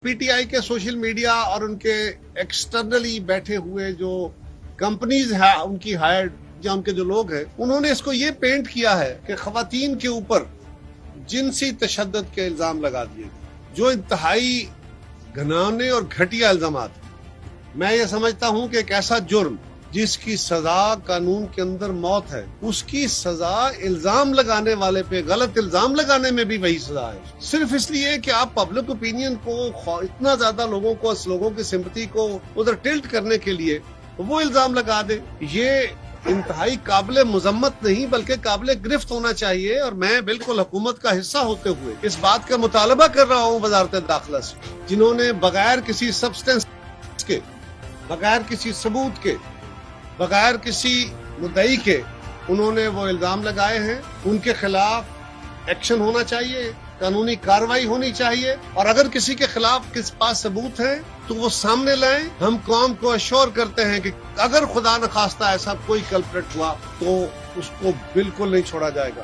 P T I کے social media اور ان کے ایکسٹرنلی بیٹھے ہوئے جو کمپنیز ہیں ان کی ہائرڈ یا ان کے جو لوگ ہیں انہوں نے اس کو یہ پینٹ کیا ہے کہ خواتین کے اوپر جنسی تشدد کے الزام لگا دیے گئے جو انتہائی گھنانے اور گھٹیا الزامات ہیں۔ میں یہ سمجھتا ہوں کہ ایک ایسا جرم جس کی سزا قانون کے اندر موت ہے، اس کی سزا الزام لگانے والے پہ غلط الزام لگانے میں بھی وہی سزا ہے، صرف اس لیے کہ آپ پبلک اوپینین کو اتنا زیادہ لوگوں کی سمپتی کو ادھر ٹلٹ کرنے کے لیے وہ الزام لگا دے۔ یہ انتہائی قابل مذمت نہیں بلکہ قابل گرفت ہونا چاہیے، اور میں بالکل حکومت کا حصہ ہوتے ہوئے اس بات کا مطالبہ کر رہا ہوں وزارت داخلہ سے، جنہوں نے بغیر کسی سبسٹنس کے، بغیر کسی ثبوت کے، بغیر کسی مدعی کے انہوں نے وہ الزام لگائے ہیں، ان کے خلاف ایکشن ہونا چاہیے، قانونی کارروائی ہونی چاہیے، اور اگر کسی کے خلاف کس پاس ثبوت ہے تو وہ سامنے لائیں۔ ہم قوم کو اشور کرتے ہیں کہ اگر خدا نخواستہ ایسا کوئی کلپریٹ ہوا تو اس کو بالکل نہیں چھوڑا جائے گا۔